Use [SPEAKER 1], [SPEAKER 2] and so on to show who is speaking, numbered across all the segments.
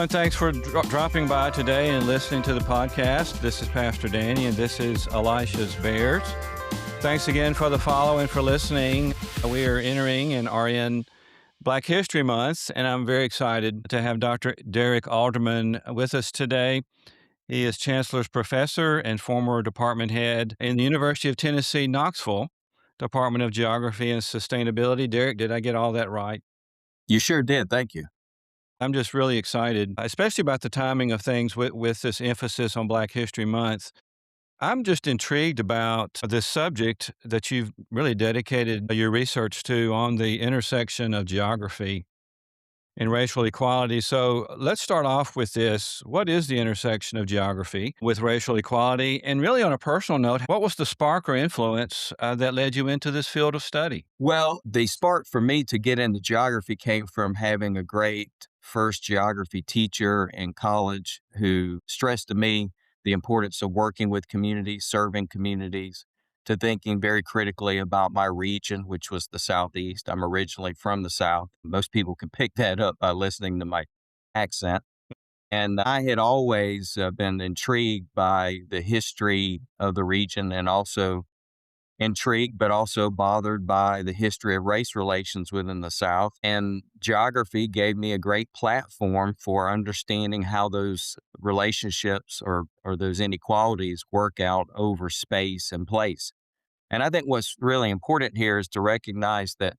[SPEAKER 1] everyone. Thanks for dropping by today and listening to the podcast. This is Pastor Danny, and this is Elisha's Bears. Thanks again for the follow and for listening. We are entering and are in Black History Month, and I'm very excited to have Dr. Derek Alderman with us today. He is Chancellor's Professor and former department head in the University of Tennessee, Knoxville, Department of Geography and Sustainability. Derek, did I get all that right?
[SPEAKER 2] You sure did. Thank you.
[SPEAKER 1] I'm just really excited, especially about the timing of things with this emphasis on Black History Month. I'm just intrigued about this subject that you've really dedicated your research to on the intersection of geography and racial equality. So let's start off with this. What is the intersection of geography with racial equality? And really, on a personal note, what was the spark or influence that led you into this field of study?
[SPEAKER 2] Well, the spark for me to get into geography came from having a great first geography teacher in college who stressed to me the importance of working with communities, serving communities, to thinking very critically about my region, which was the Southeast. I'm originally from the South. Most people can pick that up by listening to my accent. And I had always been intrigued by the history of the region and also intrigued, but also bothered by the history of race relations within the South. And geography gave me a great platform for understanding how those relationships or those inequalities work out over space and place. And I think what's really important here is to recognize that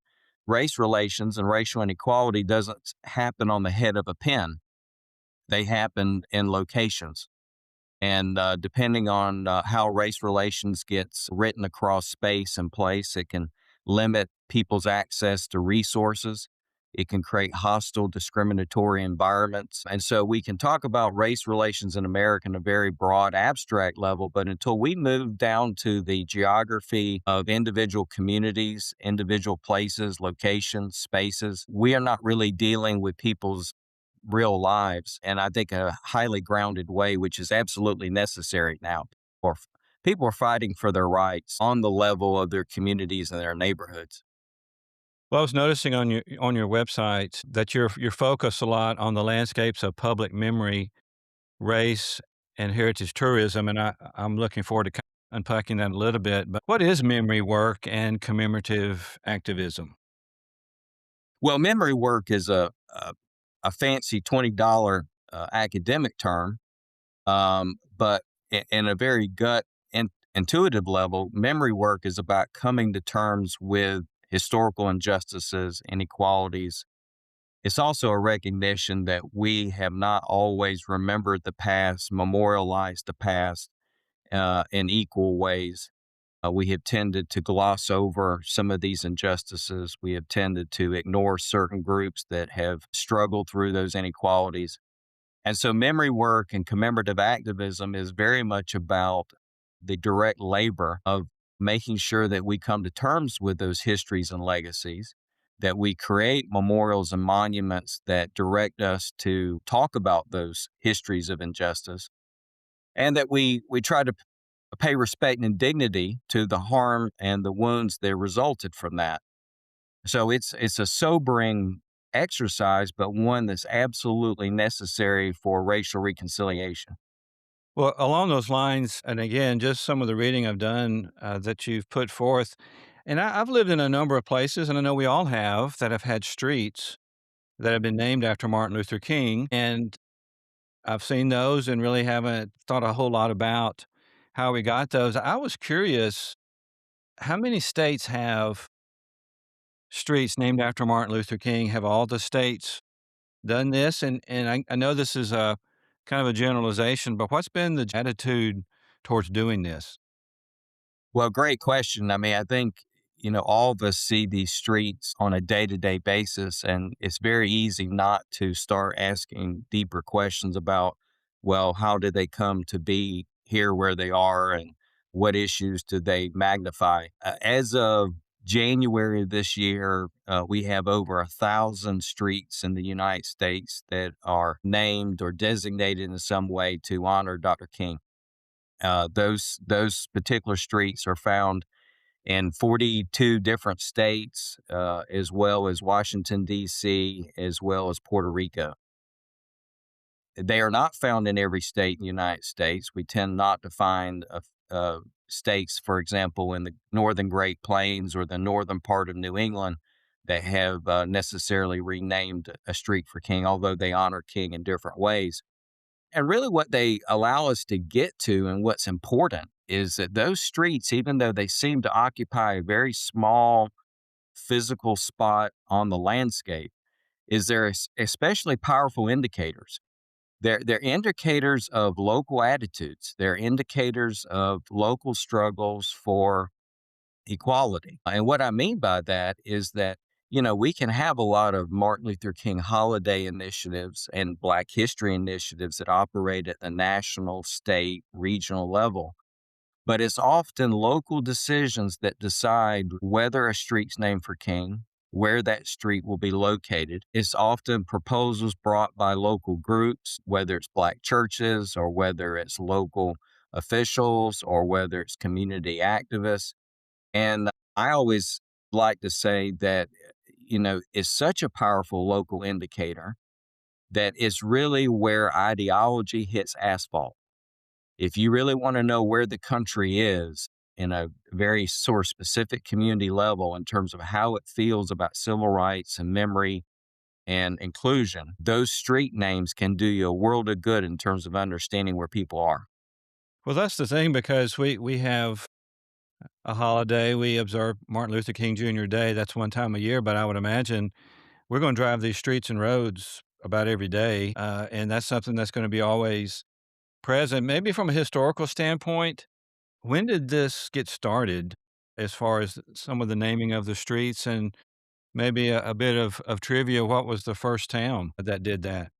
[SPEAKER 2] race relations and racial inequality doesn't happen on the head of a pin. They happen in locations. And depending on how race relations gets written across space and place, it can limit people's access to resources. It can create hostile, discriminatory environments. And so we can talk about race relations in America in a very broad, abstract level, but until we move down to the geography of individual communities, individual places, locations, spaces, we are not really dealing with people's real lives, and I think a highly grounded way, which is absolutely necessary now. Or people are fighting for their rights on the level of their communities and their neighborhoods.
[SPEAKER 1] Well, I was noticing on your website that you're focused a lot on the landscapes of public memory, race, and heritage tourism, and I'm looking forward to unpacking that a little bit. But what is memory work and commemorative activism?
[SPEAKER 2] Well, memory work is a fancy $20 academic term, but in a very intuitive level, memory work is about coming to terms with historical injustices, inequalities. It's also a recognition that we have not always remembered the past, memorialized the past in equal ways. We have tended to gloss over some of these injustices. We have tended to ignore certain groups that have struggled through those inequalities. And so memory work and commemorative activism is very much about the direct labor of making sure that we come to terms with those histories and legacies, that we create memorials and monuments that direct us to talk about those histories of injustice, and that we try to pay respect and dignity to the harm and the wounds that resulted from that. So it's a sobering exercise, but one that's absolutely necessary for racial reconciliation.
[SPEAKER 1] Well, along those lines, and again, just some of the reading I've done that you've put forth, and I've lived in a number of places, and I know we all have that have had streets that have been named after Martin Luther King, and I've seen those and really haven't thought a whole lot about how we got those. I was curious, how many states have streets named after Martin Luther King? Have all the states done this? And I know this is a kind of a generalization, but what's been the attitude towards doing this?
[SPEAKER 2] Well, great question. I mean, I think, all of us see these streets on a day to day basis, and it's very easy not to start asking deeper questions about, well, how did they come to be here where they are, and what issues do they magnify? As of January of this year, we have over 1,000 streets in the United States that are named or designated in some way to honor Dr. King. Those particular streets are found in 42 different states, as well as Washington D.C., as well as Puerto Rico. They are not found in every state in the United States. We tend not to find states, for example, in the northern Great Plains or the northern part of New England that have necessarily renamed a street for King, although they honor King in different ways. And really, what they allow us to get to and what's important is that those streets, even though they seem to occupy a very small physical spot on the landscape, is they're especially powerful indicators. They're indicators of local attitudes. They're indicators of local struggles for equality. And what I mean by that is that, we can have a lot of Martin Luther King holiday initiatives and Black history initiatives that operate at the national, state, regional level. But it's often local decisions that decide whether a street's named for King, where that street will be located. It's often proposals brought by local groups, whether it's Black churches or whether it's local officials or whether it's community activists. And I always like to say that, it's such a powerful local indicator that it's really where ideology hits asphalt. If you really want to know where the country is in a very sort of specific community level in terms of how it feels about civil rights and memory and inclusion, those street names can do you a world of good in terms of understanding where people are.
[SPEAKER 1] Well, that's the thing because we have a holiday. We observe Martin Luther King Jr. Day. That's one time a year, but I would imagine we're gonna drive these streets and roads about every day, and that's something that's gonna be always present. Maybe from a historical standpoint, when did this get started as far as some of the naming of the streets and maybe a bit of trivia? What was the first town that did that?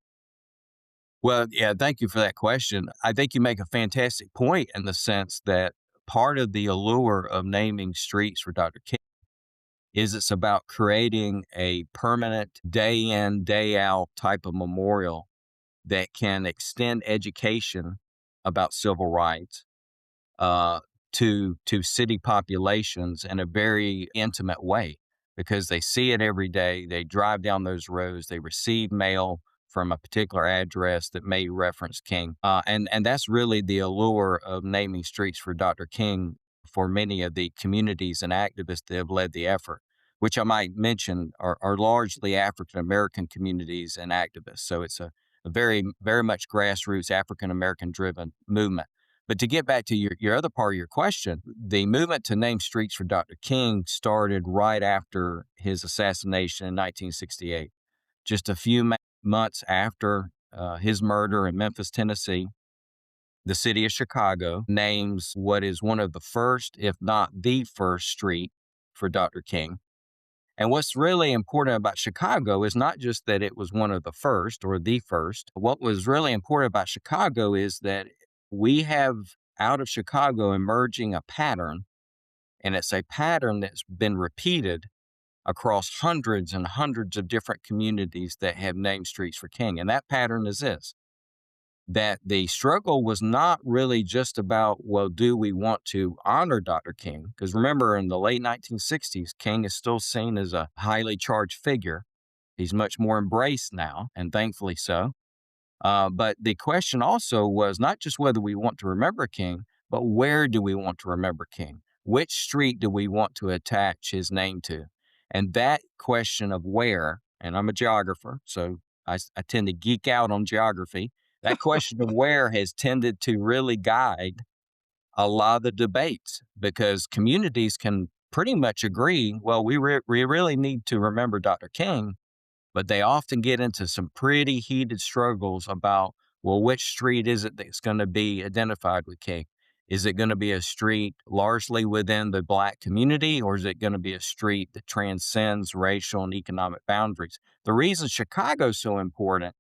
[SPEAKER 2] Well, yeah, thank you for that question. I think you make a fantastic point in the sense that part of the allure of naming streets for Dr. King is it's about creating a permanent day in, day out type of memorial that can extend education about civil rights uh, to city populations in a very intimate way because they see it every day. They drive down those roads. They receive mail from a particular address that may reference King, and that's really the allure of naming streets for Dr. King for many of the communities and activists that have led the effort. Which I might mention are largely African American communities and activists. So it's a very, very much grassroots African American driven movement. But to get back to your other part of your question, the movement to name streets for Dr. King started right after his assassination in 1968. Just a few months after his murder in Memphis, Tennessee, the city of Chicago names what is one of the first, if not the first, street for Dr. King. And what's really important about Chicago is not just that it was one of the first or the first. What was really important about Chicago is that we have out of Chicago emerging a pattern, and it's a pattern that's been repeated across hundreds and hundreds of different communities that have named streets for King. And that pattern is this: that the struggle was not really just about, well, do we want to honor Dr. King? Because remember, in the late 1960s, King is still seen as a highly charged figure. He's much more embraced now, and thankfully so. But the question also was not just whether we want to remember King, but where do we want to remember King? Which street do we want to attach his name to? And that question of where, and I'm a geographer, so I tend to geek out on geography. That question of where has tended to really guide a lot of the debates because communities can pretty much agree, well, we really need to remember Dr. King, but they often get into some pretty heated struggles about, well, which street is it that's going to be identified with King? Is it going to be a street largely within the Black community, or is it going to be a street that transcends racial and economic boundaries? The reason Chicago's so important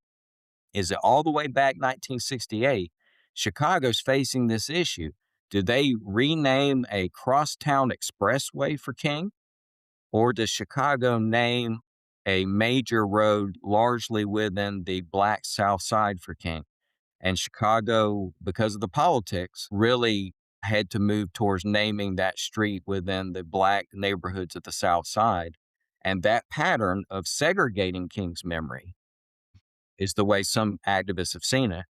[SPEAKER 2] is that all the way back 1968, Chicago's facing this issue. Do they rename a crosstown expressway for King? Or does Chicago name a major road largely within the Black South Side for King? And Chicago, because of the politics, really had to move towards naming that street within the Black neighborhoods of the South Side. And that pattern of segregating King's memory is the way some activists have seen it,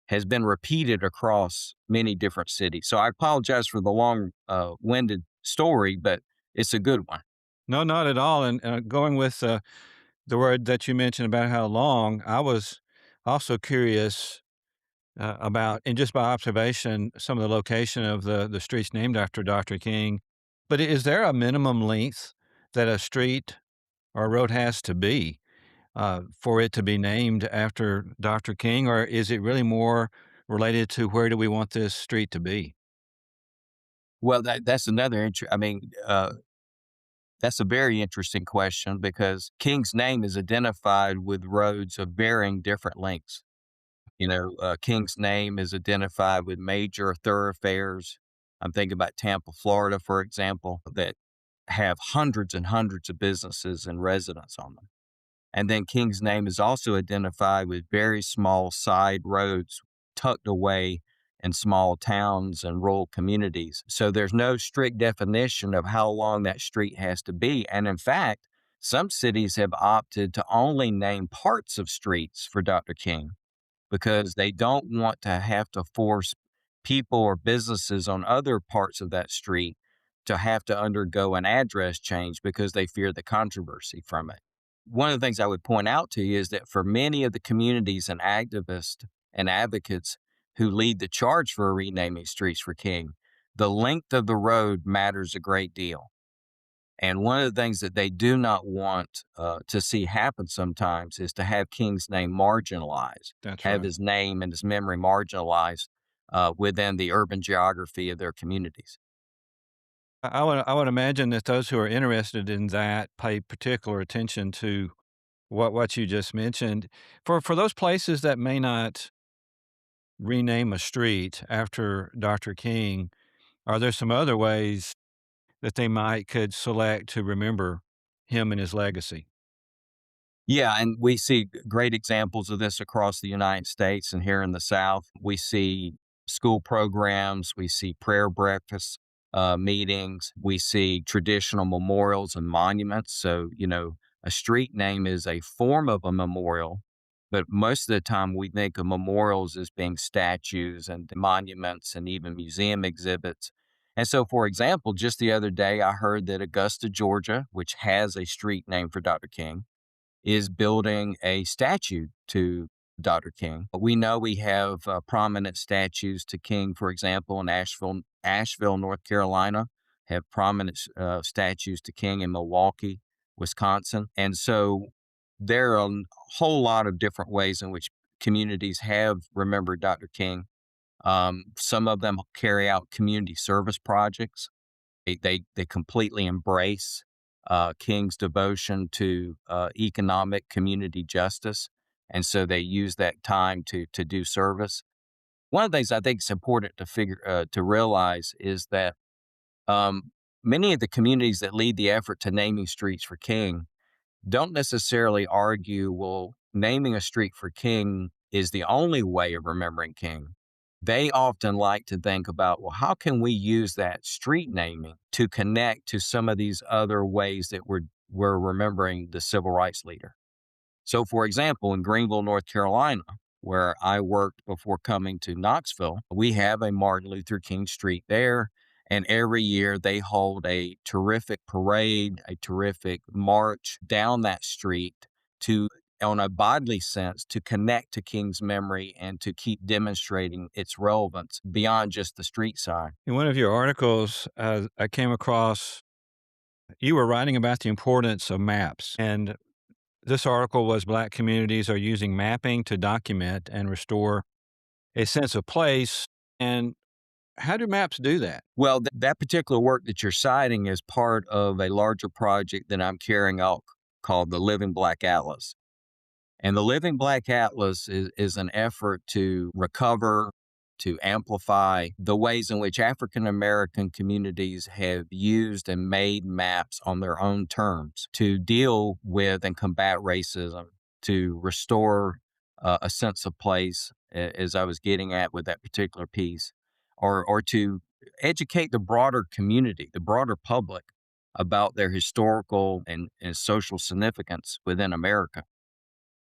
[SPEAKER 2] has been repeated across many different cities. So I apologize for the long winded story, but it's a good one.
[SPEAKER 1] No, not at all, and, going with, the word that you mentioned about how long, I was also curious, about and just by observation, some of the location of the streets named after Dr. King. But is there a minimum length that a street or road has to be, for it to be named after Dr. King, or is it really more related to where do we want this street to be?
[SPEAKER 2] Well, that's another that's a very interesting question because King's name is identified with roads of varying different lengths. King's name is identified with major thoroughfares. I'm thinking about Tampa, Florida, for example, that have hundreds and hundreds of businesses and residents on them. And then King's name is also identified with very small side roads tucked away in small towns and rural communities. So there's no strict definition of how long that street has to be. And in fact, some cities have opted to only name parts of streets for Dr. King because they don't want to have to force people or businesses on other parts of that street to have to undergo an address change because they fear the controversy from it. One of the things I would point out to you is that for many of the communities and activists and advocates who lead the charge for renaming streets for King, the length of the road matters a great deal. And one of the things that they do not want to see happen sometimes is to have King's name marginalized,
[SPEAKER 1] That's
[SPEAKER 2] have
[SPEAKER 1] right.
[SPEAKER 2] his name and his memory marginalized within the urban geography of their communities.
[SPEAKER 1] I would imagine that those who are interested in that pay particular attention to what you just mentioned. For those places that may not rename a street after Dr. King, are there some other ways that they might could select to remember him and his legacy?
[SPEAKER 2] Yeah, and we see great examples of this across the United States and here in the South. We see school programs, we see prayer breakfasts, meetings, we see traditional memorials and monuments. So, a street name is a form of a memorial, but most of the time we think of memorials as being statues and monuments and even museum exhibits. And so, for example, just the other day, I heard that Augusta, Georgia, which has a street named for Dr. King, is building a statue to Dr. King. We know we have prominent statues to King, for example, in Asheville, North Carolina, have prominent statues to King in Milwaukee, Wisconsin. And so there are a whole lot of different ways in which communities have remembered Dr. King. Some of them carry out community service projects. They completely embrace King's devotion to economic community justice, and so they use that time to do service. One of the things I think is important to realize is that many of the communities that lead the effort to naming streets for King don't necessarily argue, well, naming a street for King is the only way of remembering King. They often like to think about, well, how can we use that street naming to connect to some of these other ways that we're remembering the civil rights leader? So, for example, in Greenville, North Carolina, where I worked before coming to Knoxville, we have a Martin Luther King Street there. And every year they hold a terrific parade, a terrific march down that street to, on a bodily sense, to connect to King's memory and to keep demonstrating its relevance beyond just the street sign.
[SPEAKER 1] In one of your articles, I came across you were writing about the importance of maps, and this article was Black communities are using mapping to document and restore a sense of place. And how do maps do that?
[SPEAKER 2] Well, that particular work that you're citing is part of a larger project that I'm carrying out called the Living Black Atlas. And the Living Black Atlas is an effort to recover, to amplify the ways in which African American communities have used and made maps on their own terms to deal with and combat racism, to restore a sense of place, as I was getting at with that particular piece, or to educate the broader community, the broader public about their historical and social significance within America.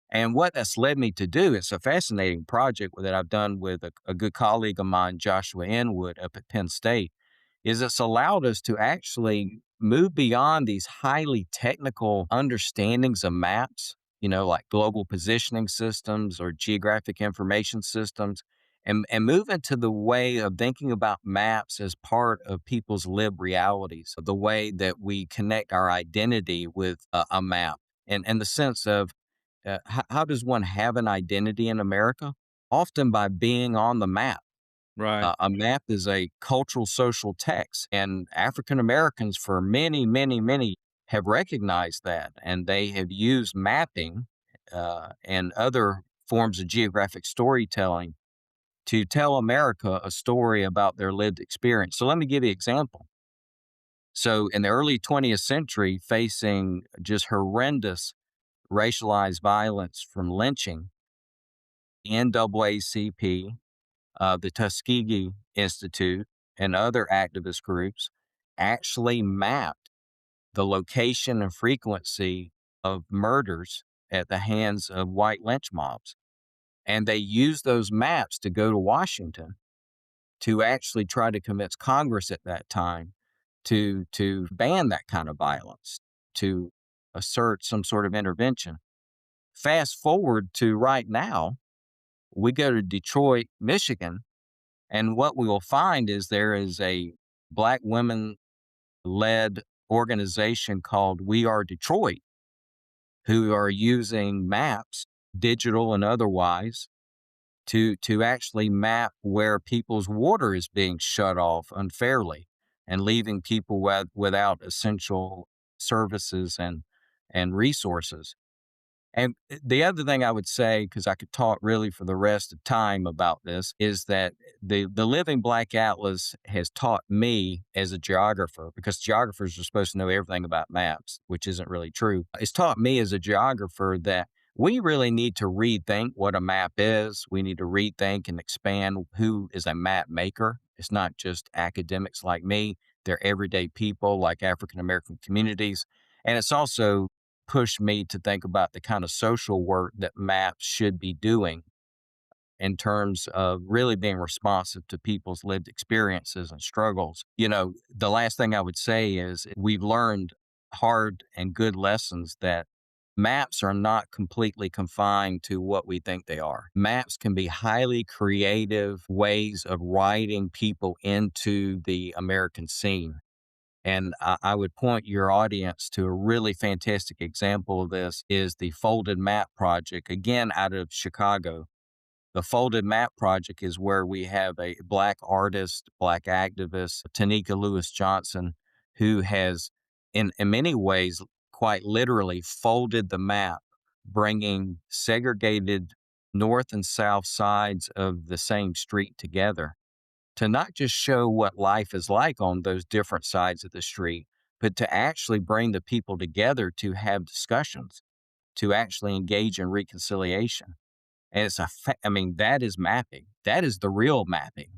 [SPEAKER 2] And what that's led me to do, it's a fascinating project that I've done with a good colleague of mine, Joshua Inwood, up at Penn State, is it's allowed us to actually move beyond these highly technical understandings of maps, like global positioning systems or geographic information systems, and move into the way of thinking about maps as part of people's lived realities, the way that we connect our identity with a map, and the sense of how does one have an identity in America? Often by being on the map.
[SPEAKER 1] Right.
[SPEAKER 2] A map is a cultural social text, and African Americans for many, many, many have recognized that, and they have used mapping and other forms of geographic storytelling to tell America a story about their lived experience. So let me give you an example. So in the early 20th century, facing just horrendous racialized violence from lynching, the NAACP, the Tuskegee Institute, and other activist groups actually mapped the location and frequency of murders at the hands of white lynch mobs. And they used those maps to go to Washington to actually try to convince Congress at that time to ban that kind of violence, to assert some sort of intervention. Fast forward to right now, we go to Detroit, Michigan, and what we will find is there is a Black women led organization called We Are Detroit, who are using maps, digital and otherwise, to actually map where people's water is being shut off unfairly and leaving people without essential services and resources. And the other thing I would say, because I could talk really for the rest of time about this, is that the Living Black Atlas has taught me as a geographer, because geographers are supposed to know everything about maps, which isn't really true. It's taught me as a geographer that we really need to rethink what a map is. We need to rethink and expand who is a map maker. It's not just academics like me. They're everyday people like African American communities. And it's also pushed me to think about the kind of social work that maps should be doing in terms of really being responsive to people's lived experiences and struggles. The last thing I would say is we've learned hard and good lessons that maps are not completely confined to what we think they are. Maps can be highly creative ways of writing people into the American scene. And I would point your audience to a really fantastic example of this is the Folded Map Project, again, out of Chicago. The Folded Map Project is where we have a Black artist, Black activist, Tanika Lewis Johnson, who has, in many ways, quite literally folded the map, bringing segregated north and south sides of the same street together to not just show what life is like on those different sides of the street, but to actually bring the people together to have discussions, to actually engage in reconciliation. And I mean, that is mapping. That is the real mapping.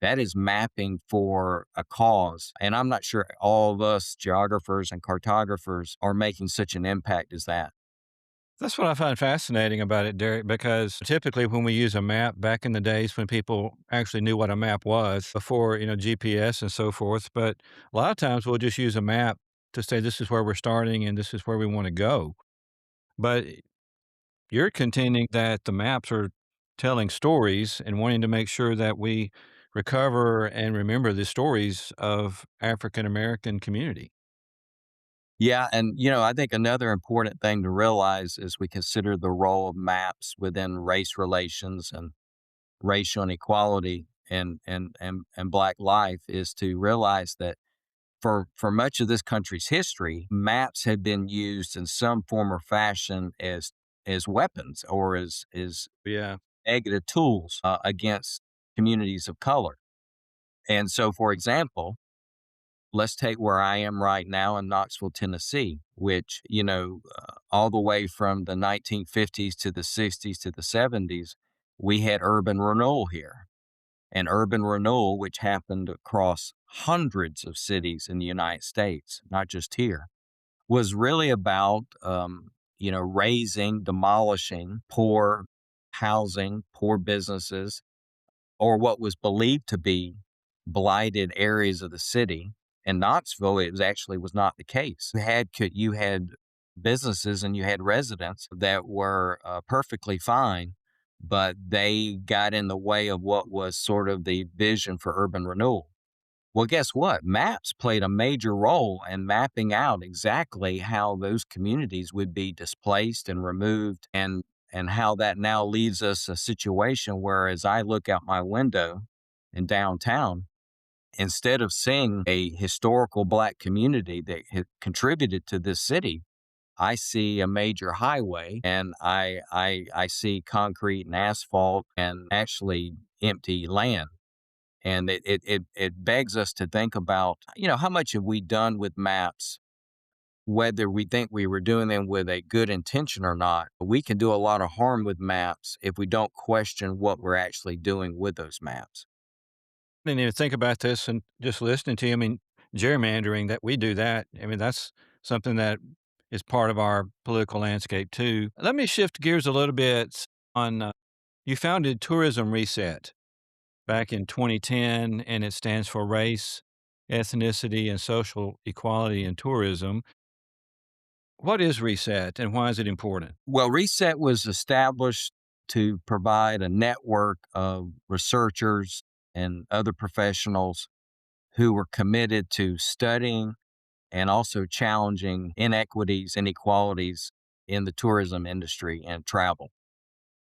[SPEAKER 2] That is mapping for a cause. And I'm not sure all of us geographers and cartographers are making such an impact as that.
[SPEAKER 1] That's what I find fascinating about it, Derek, because typically when we use a map back in the days when people actually knew what a map was before, GPS and so forth, but a lot of times we'll just use a map to say this is where we're starting and this is where we want to go. But you're contending that the maps are telling stories and wanting to make sure that we recover and remember the stories of African American community.
[SPEAKER 2] Yeah, and I think another important thing to realize as we consider the role of maps within race relations and racial inequality and Black life is to realize that for much of this country's history, maps have been used in some form or fashion as weapons or as
[SPEAKER 1] Yeah.
[SPEAKER 2] negative tools against communities of color. And so, for example, let's take where I am right now in Knoxville, Tennessee, which, all the way from the 1950s to the 60s to the 70s, we had urban renewal here. And urban renewal, which happened across hundreds of cities in the United States, not just here, was really about raising, demolishing poor housing, poor businesses, or what was believed to be blighted areas of the city. In Knoxville, it was not the case. You had businesses and you had residents that were perfectly fine, but they got in the way of what was sort of the vision for urban renewal. Well, guess what? Maps played a major role in mapping out exactly how those communities would be displaced and removed, and how that now leaves us a situation where, as I look out my window in downtown, instead of seeing a historical Black community that had contributed to this city, I see a major highway, and I see concrete and asphalt and actually empty land. And it begs us to think about, how much have we done with maps, whether we think we were doing them with a good intention or not. We can do a lot of harm with maps if we don't question what we're actually doing with those maps.
[SPEAKER 1] Didn't even think about this and just listening to you, I mean, gerrymandering that we do that, I mean, that's something that is part of our political landscape too. Let me shift gears a little bit on, you founded Tourism Reset back in 2010, and it stands for Race, Ethnicity, and Social Equality in Tourism. What is Reset and why is it important?
[SPEAKER 2] Well, Reset was established to provide a network of researchers and other professionals who were committed to studying and also challenging inequities, inequalities in the tourism industry and travel.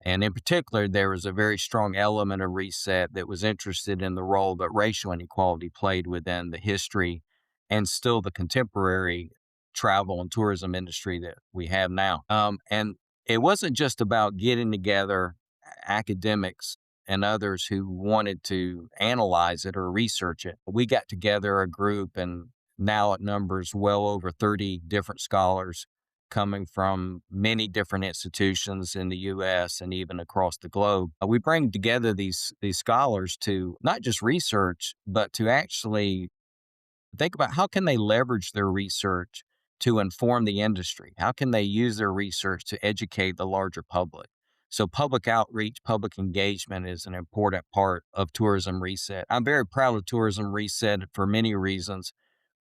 [SPEAKER 2] And in particular, there was a very strong element of Reset that was interested in the role that racial inequality played within the history and still the contemporary travel and tourism industry that we have now. And it wasn't just about getting together academics and others who wanted to analyze it or research it. We got together a group, and now it numbers well over 30 different scholars coming from many different institutions in the US and even across the globe. We bring together these scholars to not just research, but to actually think about how can they leverage their research to inform the industry? How can they use their research to educate the larger public? So public outreach, public engagement is an important part of Tourism Reset. I'm very proud of Tourism Reset for many reasons,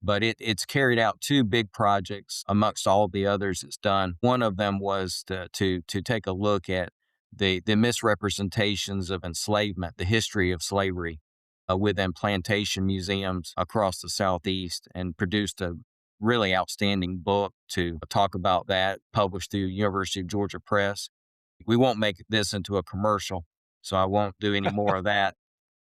[SPEAKER 2] but it's carried out two big projects amongst all the others it's done. One of them was to take a look at the misrepresentations of enslavement, the history of slavery within plantation museums across the Southeast, and produced a really outstanding book to talk about that, published through University of Georgia Press. We won't make this into a commercial, so I won't do any more of that.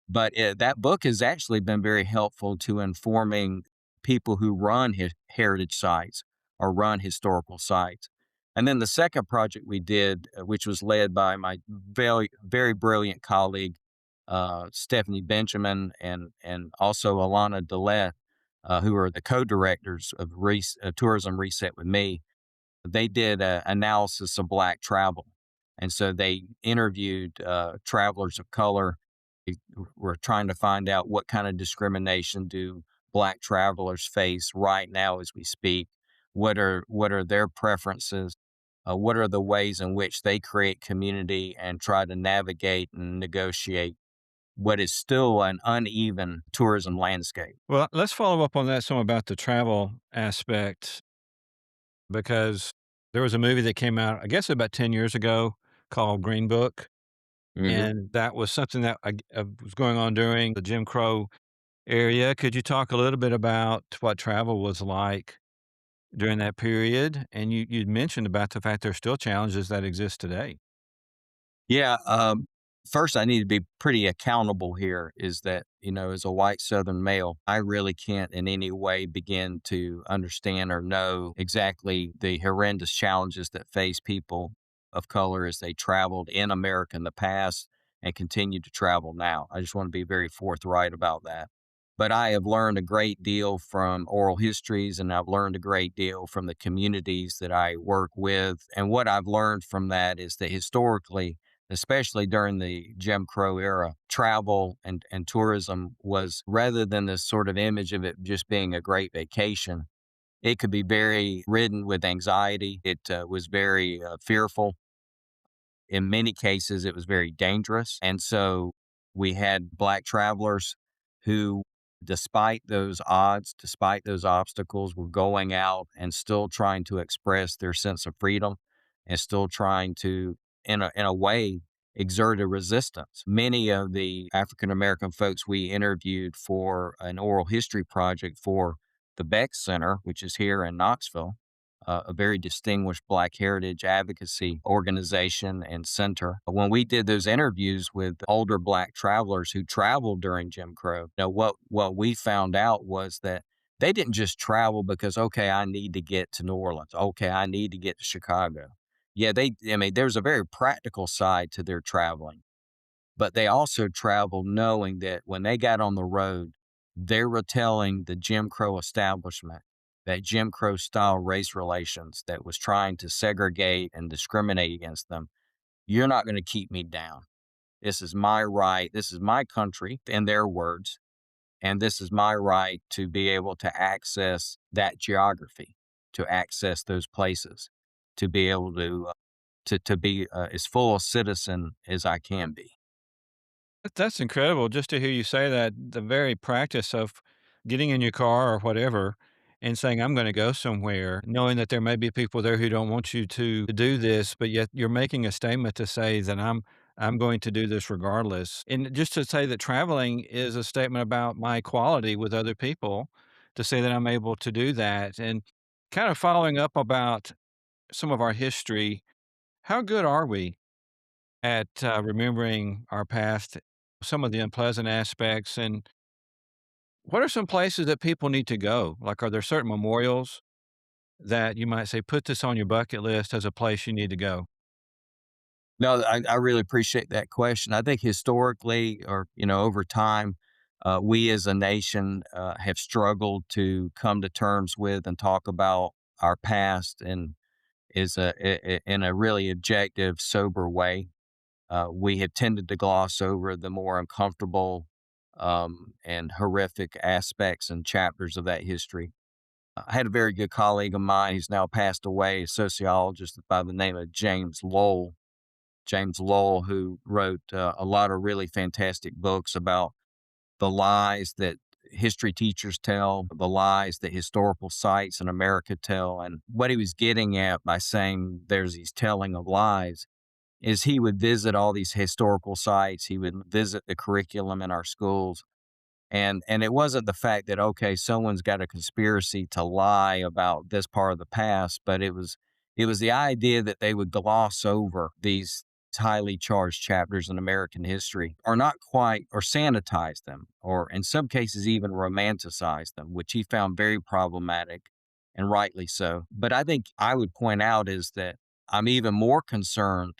[SPEAKER 2] But that book has actually been very helpful to informing people who run heritage sites or run historical sites. And then the second project we did, which was led by my very, very brilliant colleague, Stephanie Benjamin, and also Alana Dillette, who are the co-directors of Tourism Reset with me. They did an analysis of Black travel. And so they interviewed travelers of color. We're trying to find out what kind of discrimination do Black travelers face right now as we speak. What are their preferences? What are the ways in which they create community and try to navigate and negotiate what is still an uneven tourism landscape?
[SPEAKER 1] Well, let's follow up on that some about the travel aspect because there was a movie that came out, I guess about 10 years ago called Green Book.
[SPEAKER 2] Hmm.
[SPEAKER 1] And that was something that was going on during the Jim Crow area. Could you talk a little bit about what travel was like during that period? And you'd mentioned about the fact there's still challenges that exist today.
[SPEAKER 2] Yeah. First, I need to be pretty accountable here is that, as a white Southern male, I really can't in any way begin to understand or know exactly the horrendous challenges that face people of color as they traveled in America in the past and continue to travel now. I just want to be very forthright about that. But I have learned a great deal from oral histories, and I've learned a great deal from the communities that I work with. And what I've learned from that is that historically, especially during the Jim Crow era, travel and tourism was, rather than this sort of image of it just being a great vacation, it could be very ridden with anxiety. It was very fearful. In many cases, it was very dangerous. And so we had Black travelers who, despite those odds, despite those obstacles, were going out and still trying to express their sense of freedom and still trying to, in a way, exert a resistance. Many of the African American folks we interviewed for an oral history project for the Beck Center, which is here in Knoxville, a very distinguished Black heritage advocacy organization and center. When we did those interviews with older Black travelers who traveled during Jim Crow, what we found out was that they didn't just travel because, okay, I need to get to New Orleans. Okay, I need to get to Chicago. Yeah, I mean, there's a very practical side to their traveling, but they also traveled knowing that when they got on the road, they were telling the Jim Crow establishment that Jim Crow style race relations that was trying to segregate and discriminate against them, you're not going to keep me down. This is my right. This is my country, in their words. And this is my right to be able to access that geography, to access those places, to be able to be as full a citizen as I can be.
[SPEAKER 1] That's incredible just to hear you say that. The very practice of getting in your car or whatever and saying, I'm going to go somewhere, knowing that there may be people there who don't want you to do this, but yet you're making a statement to say that I'm going to do this regardless. And just to say that traveling is a statement about my equality with other people, to say that I'm able to do that. And kind of following up about some of our history, how good are we at, remembering our past, some of the unpleasant aspects, and what are some places that people need to go? Like, are there certain memorials that you might say, "Put this on your bucket list as a place you need to go"?
[SPEAKER 2] No, I really appreciate that question. I think historically, or over time, we as a nation have struggled to come to terms with and talk about our past, and in a really objective, sober way. We have tended to gloss over the more uncomfortable and horrific aspects and chapters of that history. I had a very good colleague of mine. He's now passed away, a sociologist by the name of James Lowell, who wrote a lot of really fantastic books about the lies that history teachers tell, the lies that historical sites in America tell. And what he was getting at by saying there's these telling of lies is he would visit all these historical sites, he would visit the curriculum in our schools, and it wasn't the fact that, okay, someone's got a conspiracy to lie about this part of the past, but it was the idea that they would gloss over these highly charged chapters in American history, or not quite, or sanitize them, or in some cases even romanticize them, which he found very problematic, and rightly so. But I think I would point out is that I'm even more concerned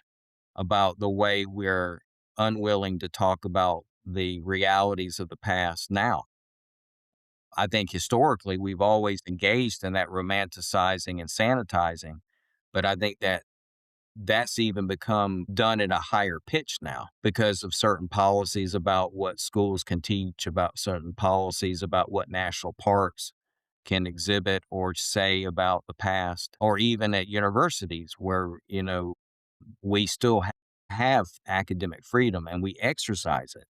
[SPEAKER 2] about the way we're unwilling to talk about the realities of the past now. I think historically we've always engaged in that romanticizing and sanitizing, but I think that that's even become done at a higher pitch now because of certain policies about what schools can teach, about certain policies about what national parks can exhibit or say about the past, or even at universities where, we still have academic freedom and we exercise it,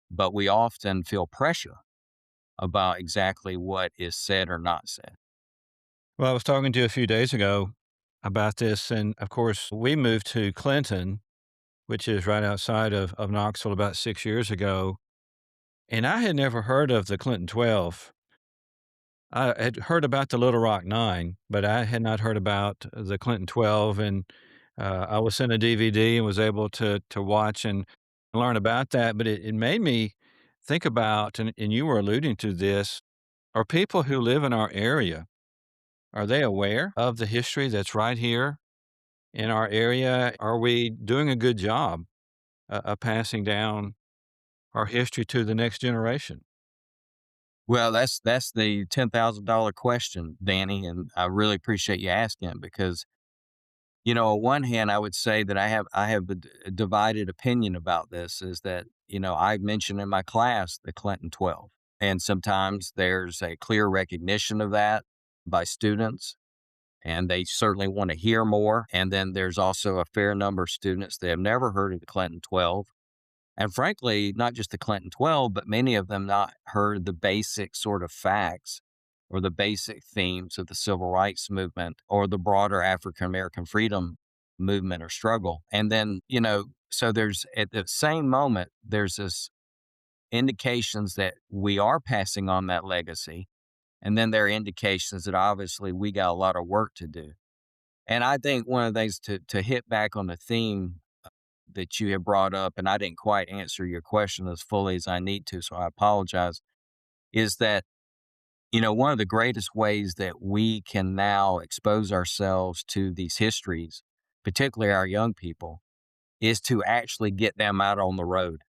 [SPEAKER 2] but we often feel pressure about exactly what is said or not said.
[SPEAKER 1] Well, I was talking to you a few days ago about this, and, of course, we moved to Clinton, which is right outside of Knoxville about 6 years ago, and I had never heard of the Clinton 12. I had heard about the Little Rock Nine, but I had not heard about the Clinton 12, and, I was sent a DVD and was able to watch and learn about that, but it made me think about, and you were alluding to this, are people who live in our area, are they aware of the history that's right here in our area? Are we doing a good job, of passing down our history to the next generation?
[SPEAKER 2] Well, that's the $10,000 question, Danny, and I really appreciate you asking it because, on one hand, I would say that I have a divided opinion about this. Is that I mentioned in my class the Clinton 12, and sometimes there's a clear recognition of that. by students, and they certainly want to hear more. And then there's also a fair number of students that have never heard of the Clinton 12. And frankly, not just the Clinton 12, but many of them not heard the basic sort of facts or the basic themes of the civil rights movement or the broader African American freedom movement or struggle. And then, so there's at the same moment, there's this indications that we are passing on that legacy. And then there are indications that obviously we got a lot of work to do. And I think one of the things to hit back on the theme that you have brought up, and I didn't quite answer your question as fully as I need to, so I apologize, is that, one of the greatest ways that we can now expose ourselves to these histories, particularly our young people, is to actually get them out on the road.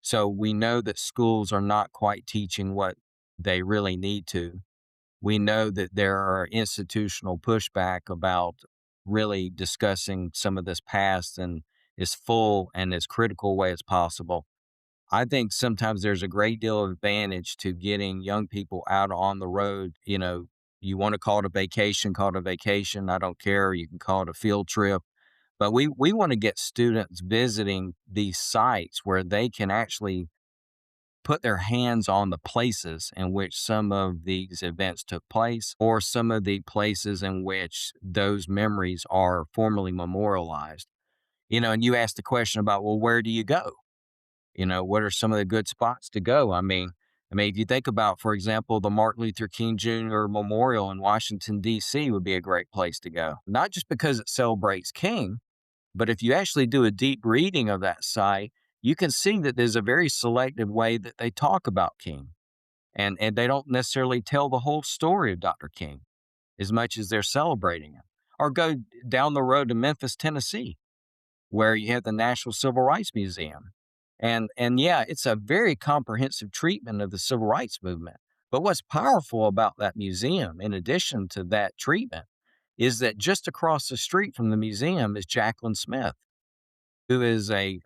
[SPEAKER 2] So we know that schools are not quite teaching what they really need to. We know that there are institutional pushback about really discussing some of this past in as full and as critical way as possible. I think sometimes there's a great deal of advantage to getting young people out on the road. You want to call it a vacation, call it a vacation. I don't care. You can call it a field trip. But we want to get students visiting these sites where they can actually put their hands on the places in which some of these events took place or some of the places in which those memories are formally memorialized. And you asked the question about, well, where do you go? What are some of the good spots to go? If you think about, for example, the Martin Luther King Jr. Memorial in Washington, D.C. would be a great place to go. Not just because it celebrates King, but if you actually do a deep reading of that site, you can see that there's a very selective way that they talk about King. And they don't necessarily tell the whole story of Dr. King as much as they're celebrating him. Or go down the road to Memphis, Tennessee, where you have the National Civil Rights Museum. And yeah, it's a very comprehensive treatment of the civil rights movement. But what's powerful about that museum, in addition to that treatment, is that just across the street from the museum is Jacqueline Smith, who is a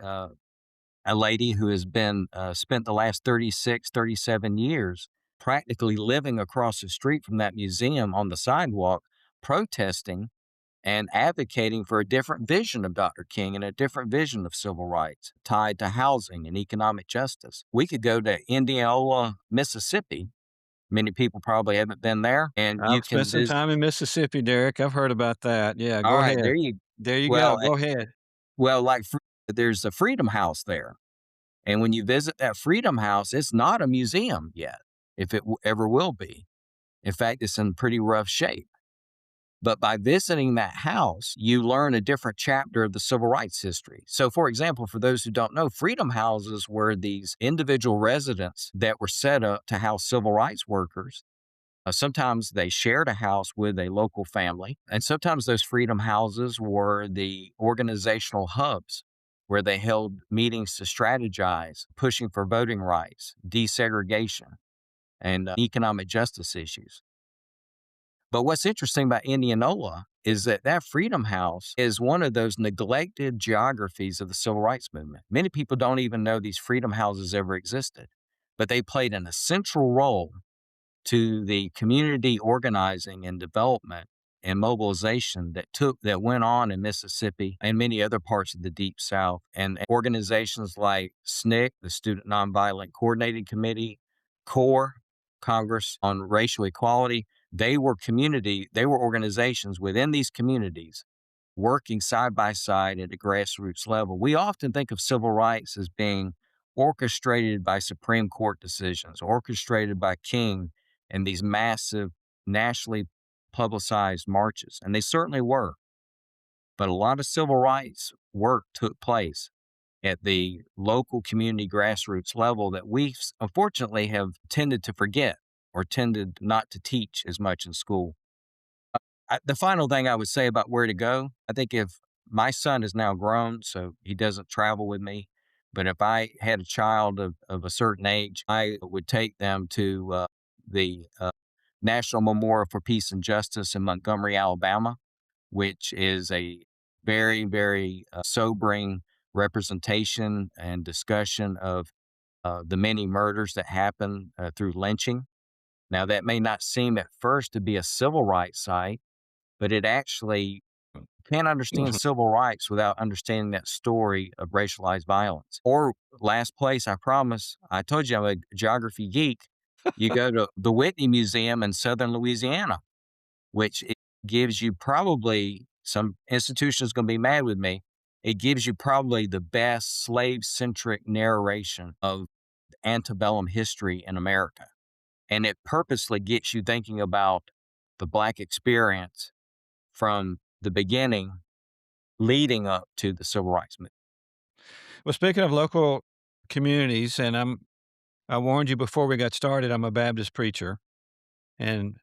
[SPEAKER 2] lady who has been spent the last 36, 37 years practically living across the street from that museum on the sidewalk, protesting and advocating for a different vision of Dr. King and a different vision of civil rights tied to housing and economic justice. We could go to Indianola, Mississippi. Many people probably haven't been there, and you
[SPEAKER 1] I've spent
[SPEAKER 2] can
[SPEAKER 1] some
[SPEAKER 2] visit.
[SPEAKER 1] time in Mississippi, Derek. I've heard about that. Yeah,
[SPEAKER 2] All
[SPEAKER 1] go
[SPEAKER 2] right,
[SPEAKER 1] ahead.
[SPEAKER 2] there you.
[SPEAKER 1] There you go.
[SPEAKER 2] Well,
[SPEAKER 1] Go ahead.
[SPEAKER 2] well, like there's a Freedom House there, and when you visit that Freedom House, it's not a museum yet, if it ever will be. In fact, it's in pretty rough shape. But by visiting that house, you learn a different chapter of the civil rights history. So, for example, for those who don't know, freedom houses were these individual residents that were set up to house civil rights workers. Sometimes they shared a house with a local family, and sometimes those freedom houses were the organizational hubs where they held meetings to strategize, pushing for voting rights, desegregation, and economic justice issues. But what's interesting about Indianola is that that Freedom House is one of those neglected geographies of the civil rights movement. Many people don't even know these freedom houses ever existed, but they played an essential role to the community organizing and development and mobilization that went on in Mississippi and many other parts of the Deep South. And organizations like SNCC, the Student Nonviolent Coordinating Committee, CORE, Congress on Racial Equality, they were organizations within these communities working side by side at a grassroots level. We often think of civil rights as being orchestrated by Supreme Court decisions, orchestrated by King and these massive nationally publicized marches, and they certainly were. But a lot of civil rights work took place at the local community grassroots level that we unfortunately have tended to forget or tended not to teach as much in school. The final thing I would say about where to go, I think if my son is now grown, so he doesn't travel with me, but if I had a child of a certain age, I would take them to the National Memorial for Peace and Justice in Montgomery, Alabama, which is a very, very sobering representation and discussion of the many murders that happen through lynching. Now, that may not seem at first to be a civil rights site, but it actually can't understand
[SPEAKER 1] Mhm.
[SPEAKER 2] civil rights without understanding that story of racialized violence. Or last place, I promise, I told you I'm a geography geek. You go to the Whitney Museum in Southern Louisiana, which it gives you probably some institutions going to be mad with me. It gives you probably the best slave centric narration of antebellum history in America. And it purposely gets you thinking about the Black experience from the beginning leading up to the civil rights movement.
[SPEAKER 1] Well, speaking of local communities, and I warned you before we got started, I'm a Baptist preacher, and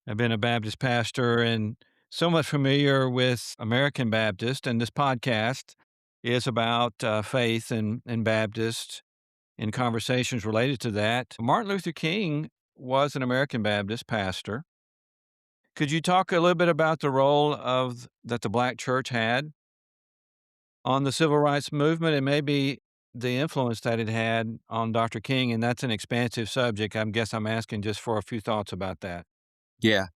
[SPEAKER 1] I've been a Baptist pastor and so much familiar with American Baptist. And this podcast is about faith and Baptist and conversations related to that. Martin Luther King was an American Baptist pastor. Could you talk a little bit about the role of that the black church had on the civil rights movement and maybe the influence that it had on Dr. King? And that's an expansive subject. I guess I'm asking just for a few thoughts about that.
[SPEAKER 2] Yeah.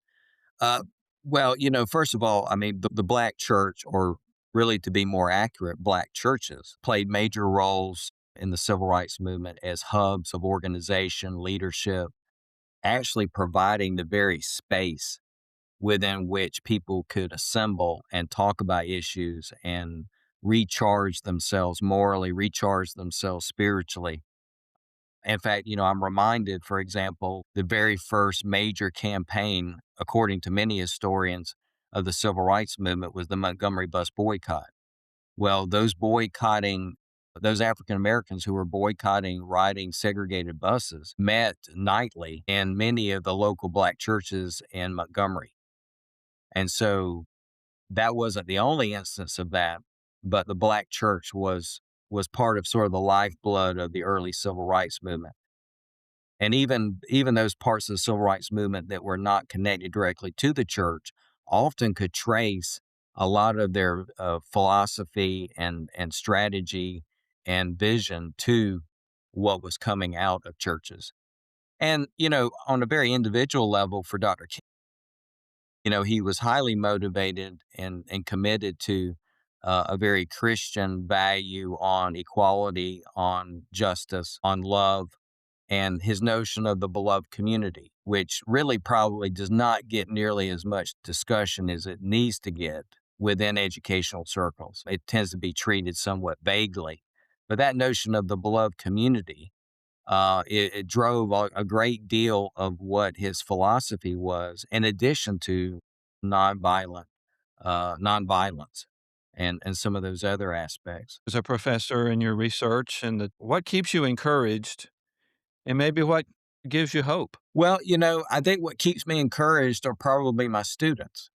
[SPEAKER 2] Uh, well, first of all, I mean, the Black church, or really to be more accurate, Black churches, played major roles in the civil rights movement as hubs of organization, leadership, actually providing the very space within which people could assemble and talk about issues and recharge themselves morally, recharge themselves spiritually. In fact, I'm reminded, for example, the very first major campaign, according to many historians, of the civil rights movement was the Montgomery bus boycott. Well, those African Americans who were boycotting riding segregated buses met nightly in many of the local black churches in Montgomery. And so that wasn't the only instance of that, but the black church was part of sort of the lifeblood of the early civil rights movement. And even those parts of the civil rights movement that were not connected directly to the church often could trace a lot of their philosophy and strategy and vision to what was coming out of churches. And on a very individual level for Dr. King, he was highly motivated and committed to a very Christian value on equality, on justice, on love, and his notion of the beloved community, which really probably does not get nearly as much discussion as it needs to get within educational circles. It tends to be treated somewhat vaguely. But that notion of the beloved community, it drove a great deal of what his philosophy was, in addition to nonviolent, nonviolence and some of those other aspects.
[SPEAKER 1] As a professor in your research and what keeps you encouraged and maybe what gives you hope?
[SPEAKER 2] Well, I think what keeps me encouraged are probably my students,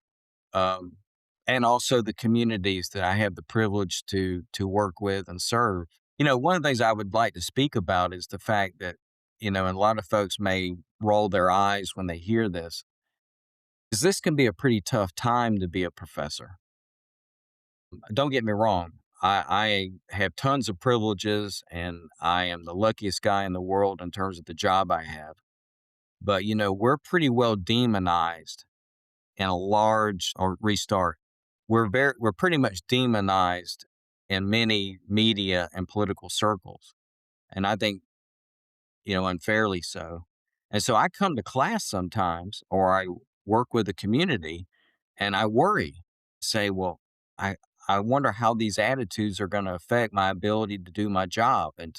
[SPEAKER 2] um, and also the communities that I have the privilege to work with and serve. One of the things I would like to speak about is the fact that, and a lot of folks may roll their eyes when they hear this, is this can be a pretty tough time to be a professor. Don't get me wrong. I have tons of privileges and I am the luckiest guy in the world in terms of the job I have. But, we're pretty well demonized in a large or restart. We're pretty much demonized in many media and political circles. And I think, unfairly so. And so I come to class sometimes or I work with the community and I worry, say, well, I, I wonder how these attitudes are going to affect my ability to do my job and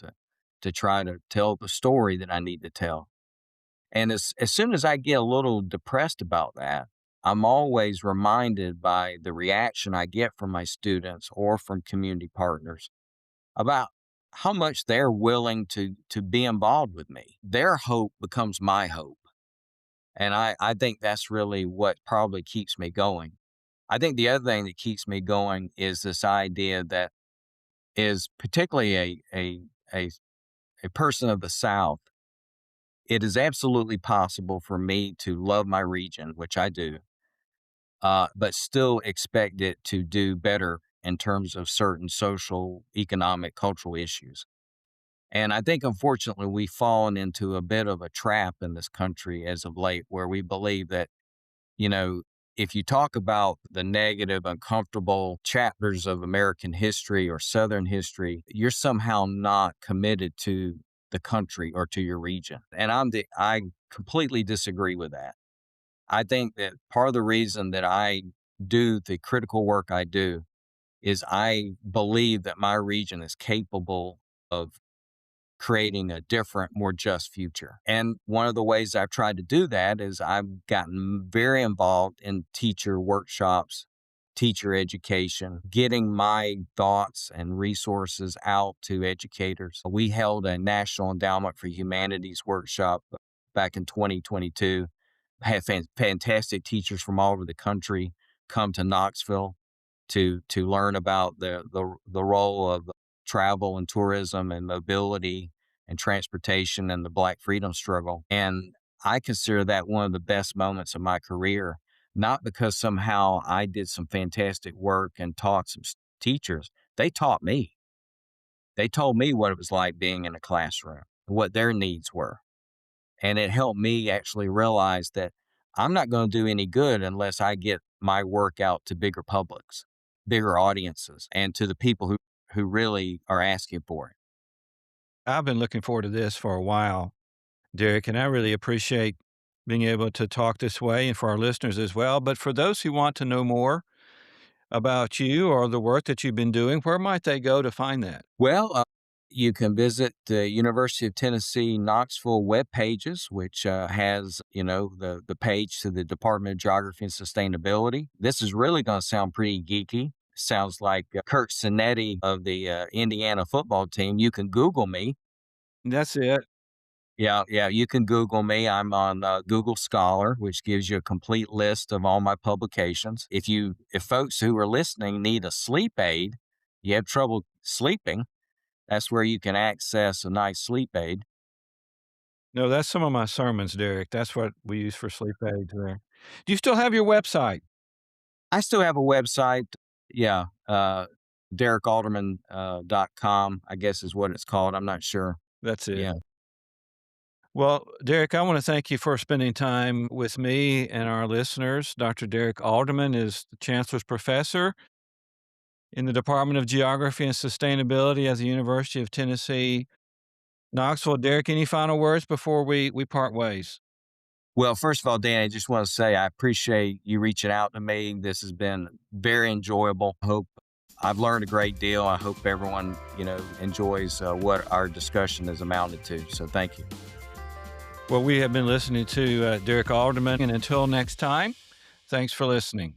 [SPEAKER 2] to try to tell the story that I need to tell. And as soon as I get a little depressed about that, I'm always reminded by the reaction I get from my students or from community partners about how much they're willing to be involved with me. Their hope becomes my hope. And I think that's really what probably keeps me going. I think the other thing that keeps me going is this idea that is particularly a, a person of the South. It is absolutely possible for me to love my region, which I do, but still expect it to do better in terms of certain social, economic, cultural issues. And I think, unfortunately, we've fallen into a bit of a trap in this country as of late where we believe that, you know, if you talk about the negative, uncomfortable chapters of American history or Southern history, you're somehow not committed to the country or to your region. And I completely disagree with that. I think that part of the reason that I do the critical work I do is I believe that my region is capable of creating a different, more just future. And one of the ways I've tried to do that is I've gotten very involved in teacher workshops, teacher education, getting my thoughts and resources out to educators. We held a National Endowment for Humanities workshop back in 2022. Had fantastic teachers from all over the country come to Knoxville to learn about the role of travel and tourism and mobility and transportation and the Black freedom struggle. And I consider that one of the best moments of my career, not because somehow I did some fantastic work and taught some teachers. They taught me. They told me what it was like being in a classroom, what their needs were. And it helped me actually realize that I'm not going to do any good unless I get my work out to bigger publics, bigger audiences, and to the people who really are asking for it.
[SPEAKER 1] I've been looking forward to this for a while, Derek, and I really appreciate being able to talk this way and for our listeners as well. But for those who want to know more about you or the work that you've been doing, where might they go to find that?
[SPEAKER 2] Well, you can visit the University of Tennessee Knoxville web pages, which has the page to the Department of Geography and Sustainability. This is really going to sound pretty geeky. Sounds like Kirk Cinetti of the Indiana football team. You can Google me.
[SPEAKER 1] That's it.
[SPEAKER 2] Yeah, yeah, you can Google me. I'm on Google Scholar, which gives you a complete list of all my publications. If folks who are listening need a sleep aid, you have trouble sleeping, that's where you can access a nice sleep aid.
[SPEAKER 1] No, that's some of my sermons, Derek. That's what we use for sleep aids there. Do you still have your website?
[SPEAKER 2] I still have a website. Yeah, DerekAlderman.com, I guess is what it's called. I'm not sure.
[SPEAKER 1] That's it.
[SPEAKER 2] Yeah.
[SPEAKER 1] Well, Derek, I want to thank you for spending time with me and our listeners. Dr. Derek Alderman is the Chancellor's Professor in the Department of Geography and Sustainability at the University of Tennessee, Knoxville. Derek, any final words before we part ways?
[SPEAKER 2] Well, first of all, Dan, I just want to say I appreciate you reaching out to me. This has been very enjoyable. I hope I've learned a great deal. I hope everyone, enjoys what our discussion has amounted to. So thank you.
[SPEAKER 1] Well, we have been listening to Derek Alderman, and until next time, thanks for listening.